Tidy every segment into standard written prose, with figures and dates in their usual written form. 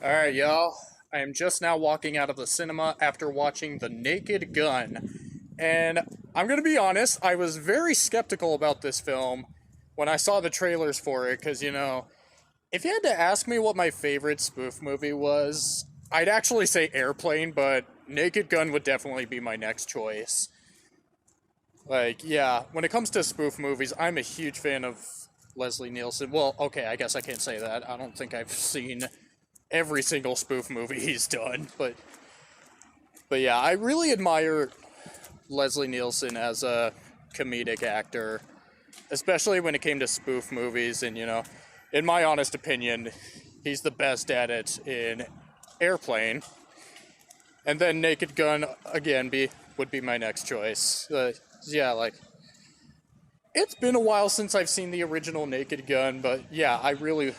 Alright, y'all. I am just now walking out of the cinema after watching The Naked Gun. And I'm gonna be honest, I was very skeptical about this film when I saw the trailers for it, because, if you had to ask me what my favorite spoof movie was, I'd actually say Airplane, but Naked Gun would definitely be my next choice. Like, yeah, when it comes to spoof movies, I'm a huge fan of Leslie Nielsen. Well, okay, I guess I can't say that. I don't think I've seen every single spoof movie he's done, but yeah, I really admire Leslie Nielsen as a comedic actor, especially when it came to spoof movies. And in my honest opinion, he's the best at it in Airplane, and then Naked Gun again would be my next choice. Yeah, like it's been a while since I've seen the original Naked Gun, but yeah, I really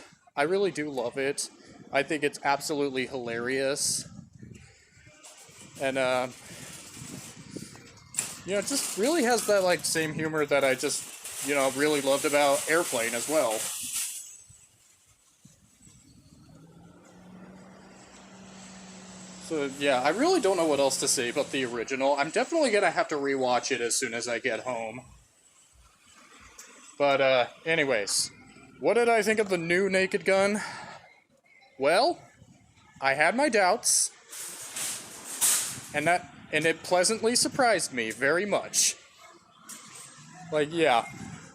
do love it. I think it's absolutely hilarious, and it just really has that like same humor that I just really loved about Airplane as well. So yeah, I really don't know what else to say about the original. I'm definitely gonna have to rewatch it as soon as I get home. But anyways, what did I think of the new Naked Gun? Well, I had my doubts, and it pleasantly surprised me very much. Like, yeah,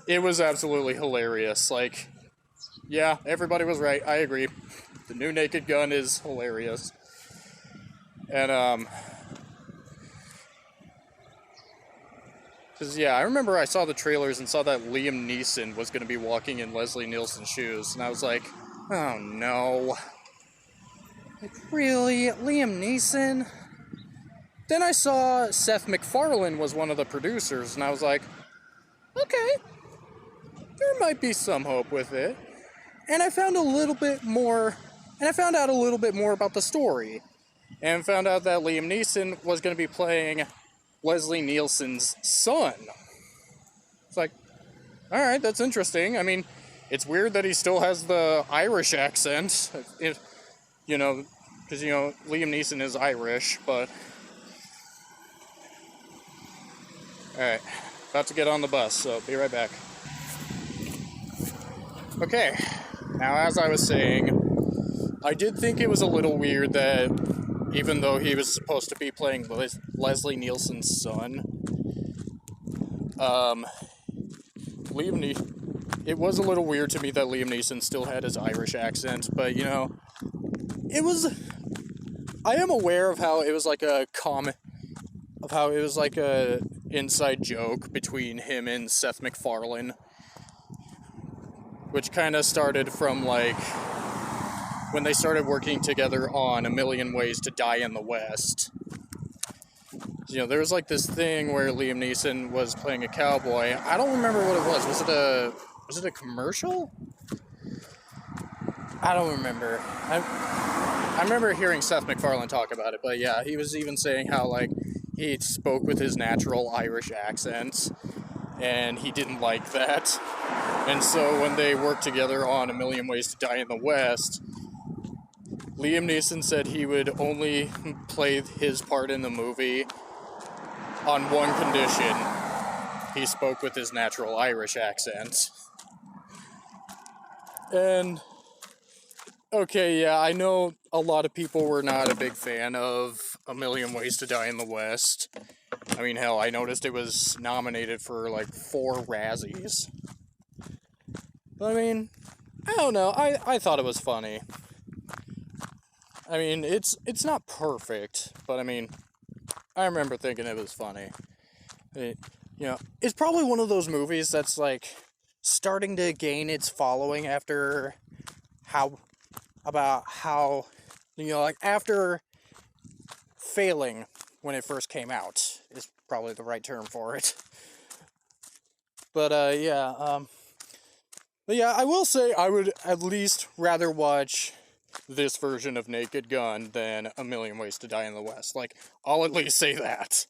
it was absolutely hilarious. Like, yeah, everybody was right. I agree. The new Naked Gun is hilarious. And because yeah, I remember I saw the trailers and saw that Liam Neeson was going to be walking in Leslie Nielsen's shoes, and I was like, oh no. Like, really? Liam Neeson? Then I saw Seth MacFarlane was one of the producers, and I was like, okay, there might be some hope with it. And I found out a little bit more about the story, and found out that Liam Neeson was going to be playing Leslie Nielsen's son. It's like, alright, that's interesting. I mean, it's weird that he still has the Irish accent, because, Liam Neeson is Irish, but... Alright, about to get on the bus, so be right back. Okay, now as I was saying, I did think it was a little weird that even though he was supposed to be playing Leslie Nielsen's son, it was a little weird to me that Liam Neeson still had his Irish accent, but I am aware of how it was like a inside joke between him and Seth MacFarlane, which kind of started from like when they started working together on A Million Ways to Die in the West. There was like this thing where Liam Neeson was playing a cowboy. I don't remember what it was. Was it a commercial? I don't remember. I remember hearing Seth MacFarlane talk about it, but yeah, he was even saying how like he spoke with his natural Irish accent, and he didn't like that. And so when they worked together on A Million Ways to Die in the West, Liam Neeson said he would only play his part in the movie on one condition: he spoke with his natural Irish accent. And okay, yeah, I know a lot of people were not a big fan of A Million Ways to Die in the West. I mean, hell, I noticed it was nominated for like 4 Razzies. But I mean, I don't know, I thought it was funny. I mean, it's not perfect, but I mean, I remember thinking it was funny. It's probably one of those movies that's like starting to gain its following after after failing when it first came out is probably the right term for it. But I will say I would at least rather watch this version of Naked Gun than A Million Ways to Die in the West. Like, I'll at least say that.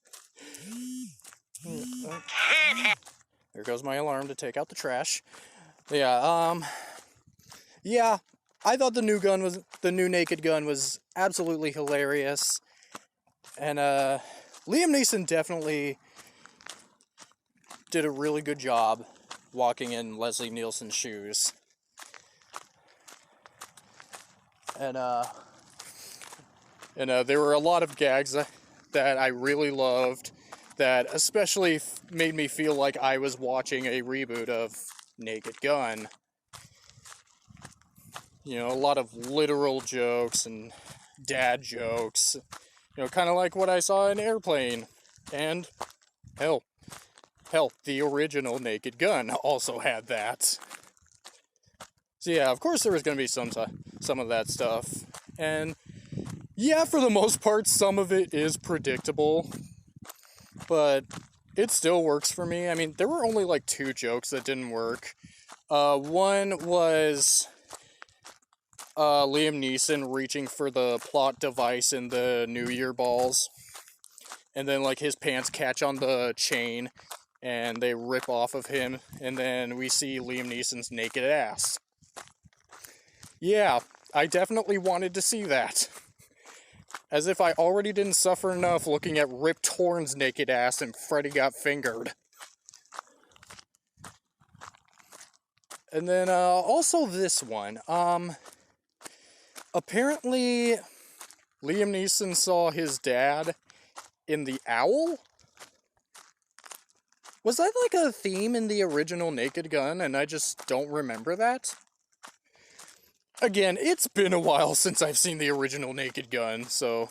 There goes my alarm to take out the trash. Yeah, I thought the new Naked Gun was absolutely hilarious, and Liam Neeson definitely did a really good job walking in Leslie Nielsen's shoes. And there were a lot of gags that I really loved, that especially made me feel like I was watching a reboot of Naked Gun. You know, a lot of literal jokes and dad jokes. You know, kind of like what I saw in Airplane. And, hell, the original Naked Gun also had that. So yeah, of course there was going to be some of that stuff. And yeah, for the most part, some of it is predictable. But it still works for me. I mean, there were only like 2 jokes that didn't work. One was Liam Neeson reaching for the plot device in the New Year balls. And then like his pants catch on the chain and they rip off of him. And then we see Liam Neeson's naked ass. Yeah, I definitely wanted to see that. As if I already didn't suffer enough looking at Rip Torn's naked ass and Freddy Got Fingered. And then also this one. Apparently Liam Neeson saw his dad in The Owl? Was that like a theme in the original Naked Gun and I just don't remember that? Again, it's been a while since I've seen the original Naked Gun, so...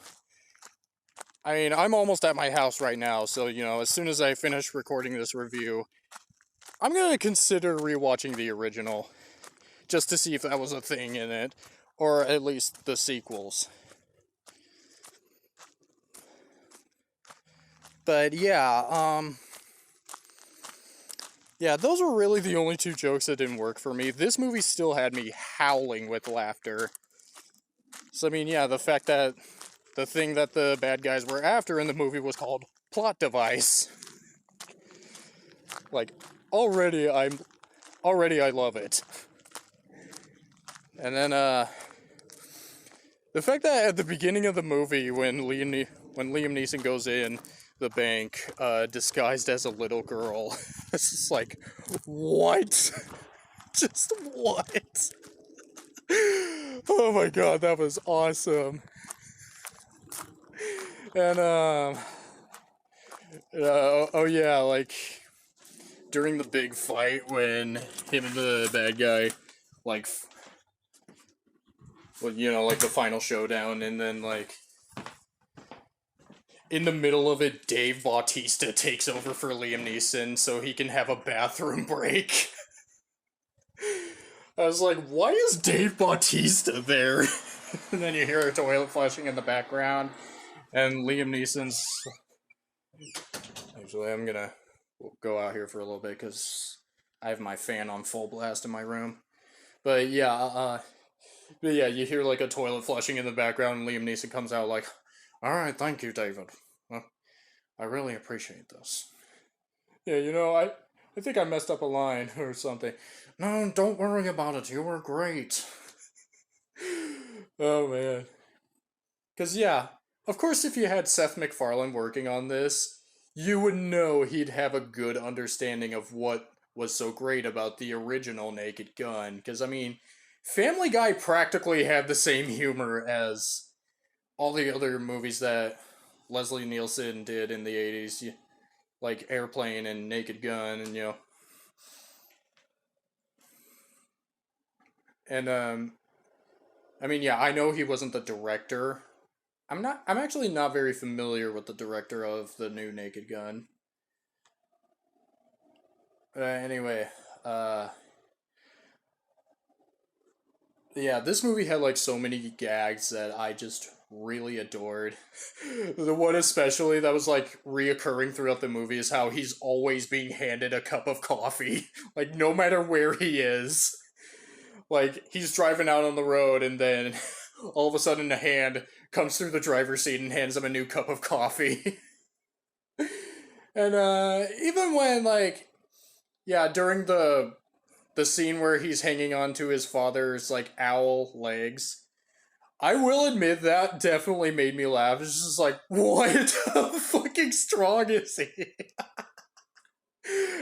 I mean, I'm almost at my house right now, so, you know, as soon as I finish recording this review, I'm gonna consider rewatching the original, just to see if that was a thing in it, or at least the sequels. But yeah, yeah, those were really the only 2 jokes that didn't work for me. This movie still had me howling with laughter. So, I mean, yeah, the fact that the thing that the bad guys were after in the movie was called plot device. Like, already I love it. And then, the fact that at the beginning of the movie, when Liam Neeson goes in the bank, disguised as a little girl, it's just like, what? Just what? Oh my god, that was awesome. And, oh yeah, like, during the big fight when him and the bad guy, like, well, you know, like the final showdown, and then, like, in the middle of it, Dave Bautista takes over for Liam Neeson so he can have a bathroom break. I was like, why is Dave Bautista there? And then you hear a toilet flushing in the background, and Liam Neeson's... Actually, I'm gonna go out here for a little bit, because I have my fan on full blast in my room. But yeah, you hear like a toilet flushing in the background, and Liam Neeson comes out like, alright, thank you, David. Well, I really appreciate this. Yeah, you know, I think I messed up a line or something. No, don't worry about it, you were great. Oh, man. Because, yeah, of course if you had Seth MacFarlane working on this, you would know he'd have a good understanding of what was so great about the original Naked Gun. Because, I mean, Family Guy practically had the same humor as all the other movies that Leslie Nielsen did in the 80s, like Airplane and Naked Gun, and, you know. And, I mean, yeah, I know he wasn't the director. I'm actually not very familiar with the director of the new Naked Gun. Anyway, yeah, this movie had, like, so many gags that I just really adored. The one especially that was, like, reoccurring throughout the movie is how he's always being handed a cup of coffee. Like, no matter where he is. Like, he's driving out on the road, and then all of a sudden a hand comes through the driver's seat and hands him a new cup of coffee. And, even when, like, yeah, during the the scene where he's hanging on to his father's like owl legs. I will admit that definitely made me laugh. It's just like, what? How fucking strong is he?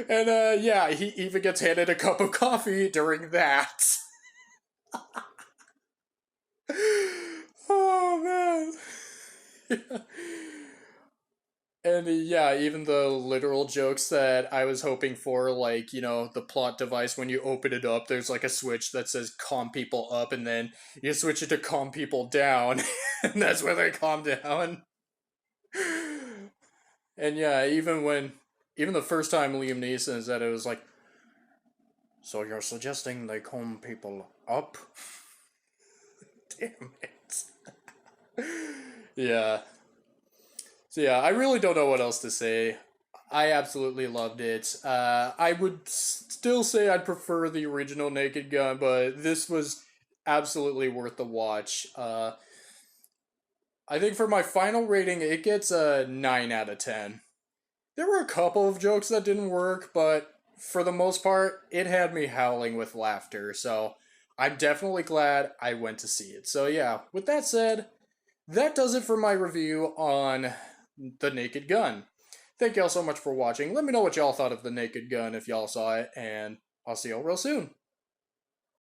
And yeah, he even gets handed a cup of coffee during that. Oh man. Yeah. And yeah, even the literal jokes that I was hoping for, like, the plot device, when you open it up, there's like a switch that says calm people up, and then you switch it to calm people down, and that's where they calm down. And yeah, even the first time Liam Neeson said it was like, so you're suggesting they calm people up? Damn it. Yeah. So yeah, I really don't know what else to say. I absolutely loved it. I would still say I'd prefer the original Naked Gun, but this was absolutely worth the watch. I think for my final rating, it gets a 9 out of 10. There were a couple of jokes that didn't work, but for the most part, it had me howling with laughter, so I'm definitely glad I went to see it. So yeah, with that said, that does it for my review on The Naked Gun. Thank y'all so much for watching. Let me know what y'all thought of The Naked Gun if y'all saw it, and I'll see y'all real soon.